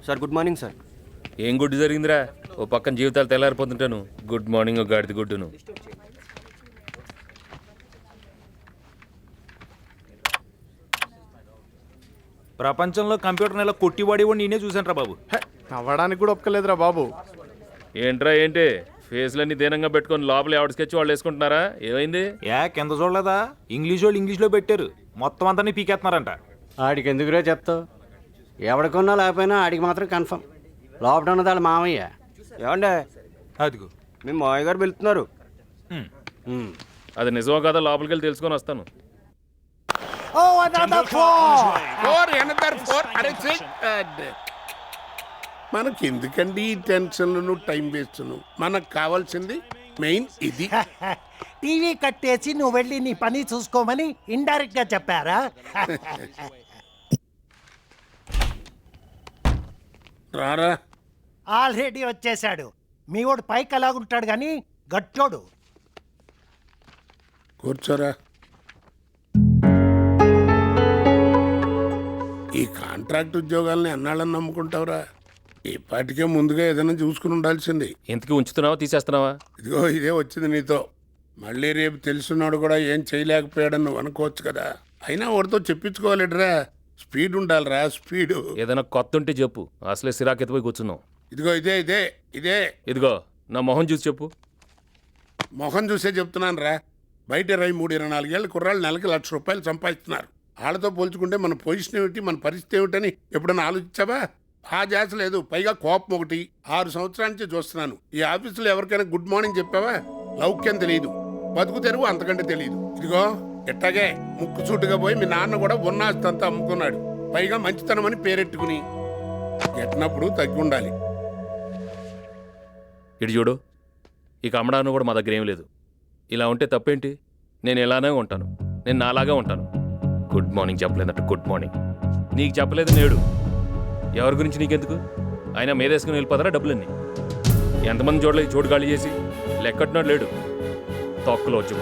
Sir good morning sir. ఏం గుడ్డు జరిగిందిరా? ఓ పక్కన జీవితాలు తెల్లారిపోతుంటాను. గుడ్ మార్నింగ్ గాడిది గుడ్డును. ప్రపంచంలో కంప్యూటర్ నెల కొట్టివాడి నేనే చూసాను రా బాబు. అవ్వడానికి కూడా ఒప్పుకోలేదురా బాబు. ఏంట్రా ఏంటి ఫేస్లన్నీ దీనంగా పెట్టుకొని లోపల ఎవడ స్కెచ్ వాళ్ళు వేసుకుంటున్నారా? ఏమైంది? కింద చూడలేదా? ఇంగ్లీష్ వాళ్ళు ఇంగ్లీష్లో పెట్టారు, మొత్తం అంతా పీకేస్తున్నారంట. ఆడికి ఎందుకురా చెప్తావు? ఎవడికొన్నా లేకపోయినా ఆడికి మాత్రం కన్ఫర్మ్. లోపల ఉన్నది వాళ్ళ మామయ్య. ఏమండే అదిగో మీ మామయ్య గారు వెళ్తున్నారు. అది నిజమో కదా లోపలికి వెళ్ళి తెలుసుకొని వస్తాను. మనకి ఎందుకండి ఈ టెన్షన్లను టైం వేస్ట్? మనకు కావాల్సింది మెయిన్ ఇది. టీవీ కట్టేసి నువ్వు వెళ్ళి నీ పని చూసుకోమని ఇండైరెక్ట్ గా చెప్పారా? రారా. ఆల్రెడీ వచ్చేసాడు. మీ వాడు పైకి అలాగుంటాడు కానీ గట్టోడు. కూర్చోరా. ఈ కాంట్రాక్ట్ ఉద్యోగాల్ని అన్నాళ్ళని నమ్ముకుంటావురా? ఇప్పటికే ముందుగా ఏదైనా చూసుకుని ఉండాల్సింది. ఇంతకీ ఉంచుతున్నావా తీసేస్తున్నావా? ఇదిగో ఇదే వచ్చింది నీతో. మళ్ళీ రేపు తెలుసున్నాడు కూడా ఏం చేయలేకపోయాడని నువ్వు అనుకోవచ్చు కదా. అయినా వాడితో చెప్పించుకోవాలిడ్రా. స్పీడ్ ఉండాలిరా, స్పీడు. ఏదైనా కొత్త ఉంటే చెప్పు. అసలే సిరాకు ఎత్తిపోయి కూర్చున్నావు. ఇదిగో ఇదే ఇదే ఇదే ఇదిగో నా మొహం చూసి చెప్పు. మొహం చూసే చెప్తున్నాను రా. బయట 23-24 ఏళ్ళ కుర్రాళ్ళు నెలకి ₹1,00,000 సంపాదిస్తున్నారు. వాళ్ళతో పోల్చుకుంటే మన పొజిషన్ ఏమిటి, మన పరిస్థితి ఏమిటని ఎప్పుడైనా ఆలోచించావా? ఆ జాస లేదు. పైగా కోపం ఒకటి. 6 సంవత్సరాల నుంచి చూస్తున్నాను. ఈ ఆఫీసులో ఎవరికైనా గుడ్ మార్నింగ్ చెప్పావా? లౌక్యం తెలియదు, బతుకు తెరువు అంతకంటే తెలియదు. ఇదిగో ఎట్టాగే ముక్కు సూటుగా పోయి మీ నాన్న కూడా ఉన్నాస్తంతా అమ్ముకున్నాడు. పైగా మంచితనం అని పేరెట్టుకుని ఎట్టినప్పుడు తగ్గి ఉండాలి. ఇటు చూడు, ఇక అమ్మడాను కూడా మా దగ్గర ఏం లేదు. ఇలా ఉంటే తప్పేంటి? నేను ఇలానే ఉంటాను, నేను నాలాగా ఉంటాను. గుడ్ మార్నింగ్ చెప్పలేదట గుడ్ మార్నింగ్. నీకు చెప్పలేదు నేడు. ఎవరి గురించి నీకెందుకు? అయినా మీదేసుకుని వెళ్ళిపోతారా డబ్బులన్నీ? ఎంతమంది చూడలేదు చోటు ఖాళీ చేసి? లెక్కట్టున్నాడు లేడు. తొక్కలో వచ్చి